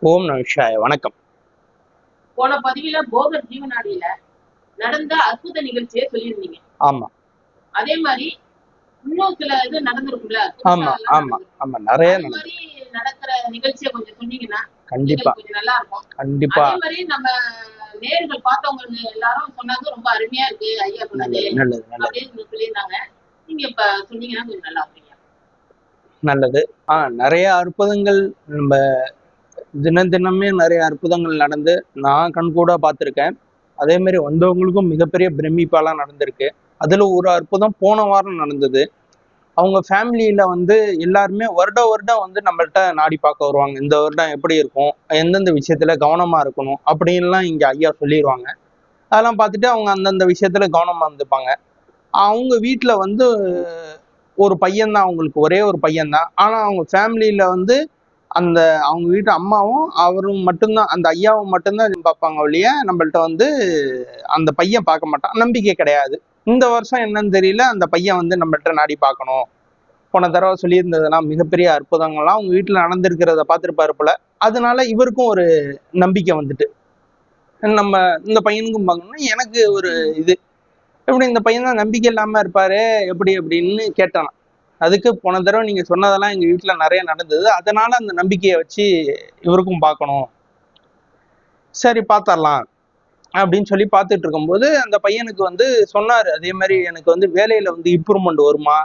ஓம் நமசிவாய. வணக்கம். போன பதிவுல போகர் ஜீவனாடியில நடந்த அற்புத நிகழ்ச்சியை சொல்லியிருந்தீங்க. ஆமா அதே மாதிரி இன்னும் சில இது நடந்திருக்கும்ல, ஆமா ஆமா ஆமா நிறைய அது மாதிரி நடக்கிற நிகழ்ச்சியை கொஞ்சம் சொன்னீங்கன்னா கண்டிப்பா கொஞ்சம் நல்லா இருக்கும். கண்டிப்பா. அதே மாதிரி நம்ம நேர்கள் பார்த்தவங்க எல்லாரும் சொன்னாங்க ரொம்ப அருமையா இருக்கு ஐயா சொன்னது அப்படின்னு சொல்லியிருந்தாங்க. நீங்க இப்ப சொன்னீங்கன்னா கொஞ்சம் நல்லா இருப்பீங்க. நல்லது. நிறைய அற்புதங்கள் நம்ம தினமே நிறைய அற்புதங்கள் நடந்து நான் கண்கூட பார்த்துருக்கேன். அதே மாதிரி வந்தவங்களுக்கும் மிகப்பெரிய பிரமிப்பாலாம் நடந்திருக்கு. அதுல ஒரு அற்புதம் போன வாரம் நடந்தது. அவங்க ஃபேமிலியில வந்து எல்லாருமே வருடம் வந்து நம்மள்ட்ட நாடி பார்க்க வருவாங்க. இந்த வருடம் எப்படி இருக்கும், எந்தெந்த விஷயத்துல கவனமா இருக்கணும் அப்படின்லாம் இங்க ஐயா சொல்லிடுவாங்க. அதெல்லாம் பார்த்துட்டு அவங்க அந்தந்த விஷயத்துல கவனமா இருந்துப்பாங்க. அவங்க வீட்டுல வந்து ஒரு பையன்தான், அவங்களுக்கு ஒரே ஒரு பையன்தான். ஆனா அவங்க ஃபேமிலியில வந்து அந்த அவங்க வீட்டு அம்மாவும் அவரும் மட்டும்தான், அந்த ஐயாவும் மட்டும்தான் பார்ப்பாங்க ஒழிய நம்மள்ட்ட வந்து அந்த பையன் பார்க்க மாட்டான். நம்பிக்கை கிடையாது. இந்த வருஷம் என்னன்னு தெரியல, அந்த பையன் வந்து நம்மள்ட்ட நாடி பார்க்கணும். போன தடவை சொல்லியிருந்ததெல்லாம் மிகப்பெரிய அற்புதங்கள்லாம் அவங்க வீட்டுல நடந்திருக்கிறத பார்த்துருப்பாரு போல. அதனால இவருக்கும் ஒரு நம்பிக்கை வந்துட்டு, நம்ம இந்த பையனுக்கும் பார்க்கணும். எனக்கு ஒரு இது, எப்படி இந்த பையன் தான் நம்பிக்கை இல்லாம இருப்பாரு எப்படி அப்படின்னு கேட்டான். அதுக்கு போன தடவை நீங்க சொன்னதெல்லாம் எங்க வீட்டுல நிறைய நடந்தது, அதனால அந்த நம்பிக்கையை வச்சு இவருக்கும் பார்க்கணும், சரி பார்த்தரலாம் அப்படின்னு சொல்லி பார்த்துட்டு இருக்கும்போது அந்த பையனுக்கு வந்து சொன்னாரு. அதே மாதிரி எனக்கு வந்து வேலையில வந்து இம்ப்ரூவ்மெண்ட் வருமா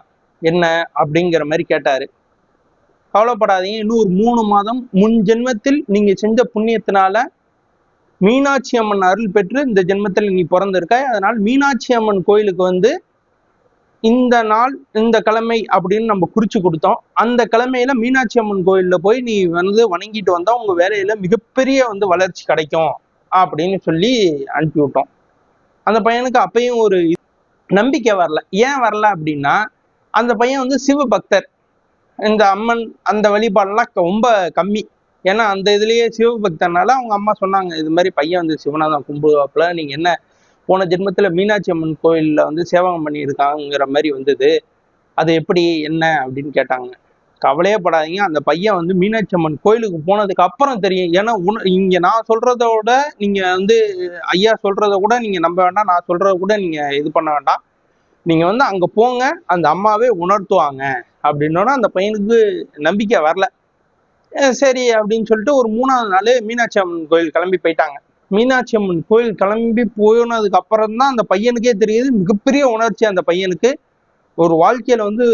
என்ன அப்படிங்கிற மாதிரி கேட்டாரு. கவலைப்படாதீங்க, இன்னும் ஒரு 3 மாதம் முன் ஜென்மத்தில் நீங்க செஞ்ச புண்ணியத்தினால மீனாட்சி அம்மன் அருள் பெற்று இந்த ஜென்மத்தில் நீ பிறந்திருக்க. அதனால் மீனாட்சி அம்மன் கோயிலுக்கு வந்து இந்த நாள் இந்த கிழமை அப்படின்னு நம்ம குறிச்சு கொடுத்தோம். அந்த கிழமையில மீனாட்சி அம்மன் கோயில்ல போய் நீ வந்து வணங்கிட்டு வந்தா உங்க வேலையில மிகப்பெரிய வந்து வளர்ச்சி கிடைக்கும் அப்படின்னு சொல்லி அனுப்பி விட்டோம். அந்த பையனுக்கு அப்பயும் ஒரு நம்பிக்கை வரல. ஏன் வரல அப்படின்னா, அந்த பையன் வந்து சிவ பக்தர். இந்த அம்மன் அந்த வழிபாடெல்லாம் ரொம்ப கம்மி. ஏன்னா அந்த இதுலயே சிவபக்தனால அவங்க அம்மா சொன்னாங்க, இது மாதிரி பையன் வந்து சிவனாதான் கும்பிடுவாப்புல, நீங்க என்ன போன ஜென்மத்துல மீனாட்சி அம்மன் கோயில்ல வந்து சேவகம் பண்ணியிருக்காங்கிற மாதிரி வந்தது, அது எப்படி என்ன அப்படின்னு கேட்டாங்க. கவலையே படாதீங்க, அந்த பையன் வந்து மீனாட்சி அம்மன் கோயிலுக்கு போனதுக்கு அப்புறம் தெரியும். ஏன்னா இங்க நான் சொல்றத விட நீங்க வந்து ஐயா சொல்றத கூட நீங்க நம்ப வேண்டாம், நான் சொல்றத கூட நீங்க இது பண்ண வேண்டாம். நீங்க வந்து அங்க போங்க, அந்த அம்மாவே உணர்த்துவாங்க அப்படின்னோன்னா அந்த பையனுக்கு நம்பிக்கை வரல. சரி அப்படின்னு சொல்லிட்டு ஒரு 3ஆவது நாள் மீனாட்சி அம்மன் கோயில் கிளம்பி போயிட்டாங்க. மீனாட்சி அம்மன் கோயில் கிளம்பி போனதுக்கு அப்புறம் தான் அந்த பையனுக்கே தெரியுது, மிகப்பெரிய உணர்ச்சி அந்த பையனுக்கு. ஒரு வாழ்க்கையில வந்து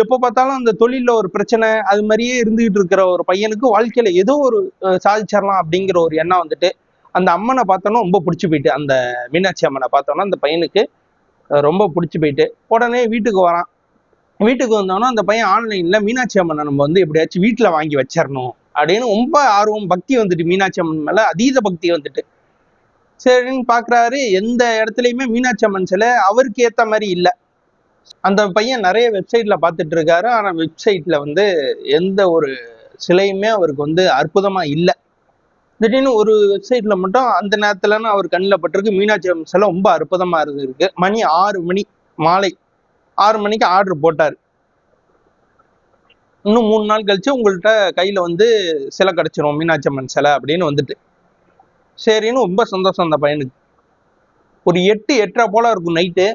எப்போ பார்த்தாலும் அந்த தொழில ஒரு பிரச்சனை அது மாதிரியே இருந்துகிட்டு இருக்கிற ஒரு பையனுக்கு வாழ்க்கையில ஏதோ ஒரு சாதிச்சிடலாம் அப்படிங்கிற ஒரு எண்ணம் வந்துட்டு, அந்த அம்மனை பார்த்தோன்னா ரொம்ப பிடிச்சி போயிட்டு, அந்த மீனாட்சி அம்மனை பார்த்தோன்னா அந்த பையனுக்கு ரொம்ப பிடிச்சி போயிட்டு உடனே வீட்டுக்கு வரான். வீட்டுக்கு வந்தோன்னா அந்த பையன் ஆன்லைன்ல மீனாட்சி அம்மனை நம்ம வந்து எப்படியாச்சும் வீட்டுல வாங்கி வச்சிடணும் அப்படின்னு ரொம்ப ஆர்வம், பக்தி வந்துட்டு, மீனாட்சி அம்மன் மேல அதீத பக்தி வந்துட்டு. சரின்னு பாக்குறாரு, எந்த இடத்துலயுமே மீனாட்சி அம்மன் சிலை அவருக்கு ஏத்த மாதிரி இல்லை. அந்த பையன் நிறைய வெப்சைட்ல பார்த்துட்டு இருக்காரு. ஆனா வெப்சைட்ல வந்து எந்த ஒரு சிலையுமே அவருக்கு வந்து அற்புதமா இல்லை. திடீர்னு ஒரு வெப்சைட்ல மட்டும் அந்த நேரத்துலன்னு அவர் கண்ணில் பட்டிருக்கு, மீனாட்சி அம்மன் சிலை ரொம்ப அற்புதமா இருக்கு. மணி 6 மணி, மாலை 6 மணிக்கு ஆர்டர் போட்டாரு. இன்னும் 3 நாள் கழிச்சு உங்கள்கிட்ட கையில வந்து சிலை கிடைச்சிரும், மீனாட்சி அம்மன் சிலை அப்படின்னு வந்துட்டு. சரின்னு ரொம்ப சந்தோஷம் அந்த பையனுக்கு. ஒரு 8:30 போல இருக்கும் நைட்டு.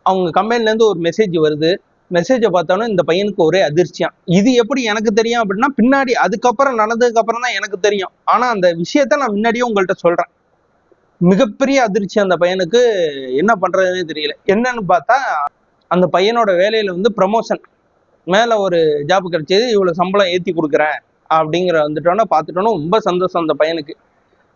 அவங்க கம்பெனில இருந்து ஒரு மெசேஜ் வருது. மெசேஜை பார்த்தோன்னா இந்த பையனுக்கு ஒரே அதிர்ச்சியாம். இது எப்படி எனக்கு தெரியும் அப்படின்னா, பின்னாடி அதுக்கப்புறம் நடந்ததுக்கு அப்புறம் தான் எனக்கு தெரியும். ஆனா அந்த விஷயத்த நான் முன்னாடியே உங்கள்கிட்ட சொல்றேன். மிகப்பெரிய அதிர்ச்சி அந்த பையனுக்கு. என்ன பண்றதுன்னே தெரியல. என்னன்னு பார்த்தா, அந்த பையனோட வேலையில வந்து ப்ரமோஷன், மேல ஒரு ஜாப் கிடைச்சது, இவ்வளவு சம்பளம் ஏத்தி கொடுக்குறேன் அப்படிங்கிற வந்துட்டோன்னா பார்த்துட்டோன்னா ரொம்ப சந்தோஷம் அந்த பையனுக்கு.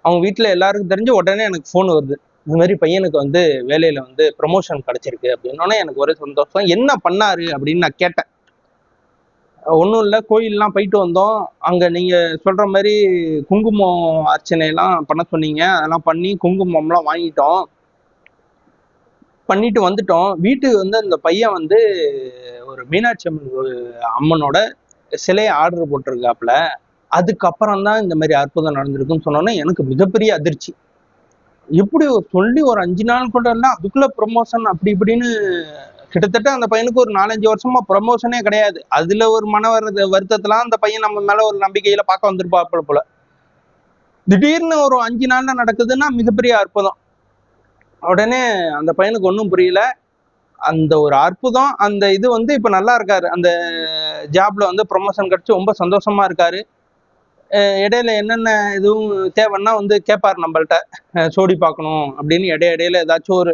அவங்க வீட்டுல எல்லாருக்கும் தெரிஞ்சு உடனே எனக்கு ஃபோன் வருது, இந்த மாதிரி பையனுக்கு வந்து வேலையில வந்து ப்ரமோஷன் கிடைச்சிருக்கு அப்படின்னோடனே எனக்கு ஒரே சந்தோஷம். என்ன பண்ணாரு அப்படின்னு நான் கேட்டேன். ஒன்றும் இல்லை, கோயிலெலாம் போயிட்டு வந்தோம். அங்கே நீங்கள் சொல்கிற மாதிரி குங்குமம் அர்ச்சனையெல்லாம் பண்ண சொன்னீங்க, அதெல்லாம் பண்ணி குங்குமம்லாம் வாங்கிட்டோம், பண்ணிட்டு வந்துட்டோம். வீட்டுக்கு வந்து அந்த பையன் வந்து ஒரு மீனாட்சி அம்மனோட சிலையை ஆர்டர் போட்டிருக்காப்புல. அதுக்கப்புறம் தான் இந்த மாதிரி அற்புதம் நடந்திருக்குன்னு சொன்னோன்னே எனக்கு மிகப்பெரிய அதிர்ச்சி. எப்படி சொல்லி ஒரு 5 நாள் கூட இல்லை, அதுக்குள்ள ப்ரமோஷன் அப்படி இப்படின்னு கிட்டத்தட்ட அந்த பையனுக்கு ஒரு 4-5 வருஷமா ப்ரமோஷனே கிடையாது. அதுல ஒரு மன வருத்தத்துல அந்த பையன் நம்ம மேல ஒரு நம்பிக்கையில பார்க்க வந்திருப்பாப்புல போல. திடீர்னு ஒரு 5 நாள்ல நடக்குதுன்னா மிகப்பெரிய அற்புதம். உடனே அந்த பையனுக்கு ஒன்றும் புரியல. அந்த ஒரு அற்புதம், அந்த இது வந்து இப்ப நல்லா இருக்காரு. அந்த ஜாப்ல வந்து ப்ரொமோஷன் கிடைச்சு ரொம்ப சந்தோஷமா இருக்காரு. இடையில என்னென்ன எதுவும் தேவைன்னா வந்து கேட்பாரு நம்மள்ட்ட. சோடி பார்க்கணும் அப்படின்னு இடையில ஏதாச்சும் ஒரு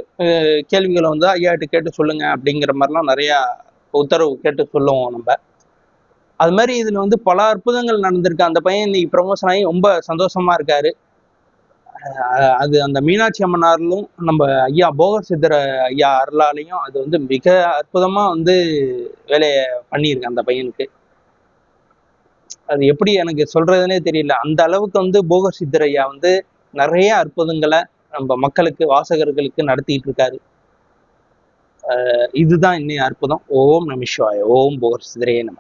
கேள்விகளை வந்து ஐயாட்ட கேட்டு சொல்லுங்க அப்படிங்கிற மாதிரிலாம் நிறைய உத்தரவு கேட்டு சொல்லுவோம் நம்ம. அது மாதிரி இதுல வந்து பல அற்புதங்கள் நடந்திருக்கு. அந்த பையன் இன்னைக்கு ப்ரொமோஷன் ஆகி ரொம்ப சந்தோஷமா இருக்காரு. அது அந்த மீனாட்சி அம்மனாரிலும் நம்ம ஐயா போகர் சித்தர் ஐயா அருளாலையும் அது வந்து மிக அற்புதமா வந்து வேலையை பண்ணியிருக்கு அந்த பையனுக்கு. அது எப்படி எனக்கு சொல்றதுன்னே தெரியல. அந்த அளவுக்கு வந்து போகர் சித்தர் ஐயா வந்து நிறைய அற்புதங்களை நம்ம மக்களுக்கு வாசகர்களுக்கு நடத்திட்டு இருக்காரு. இதுதான் இன்னைய அற்புதம். ஓம் நம சிவாய. ஓம் போகர் சித்தரே நம.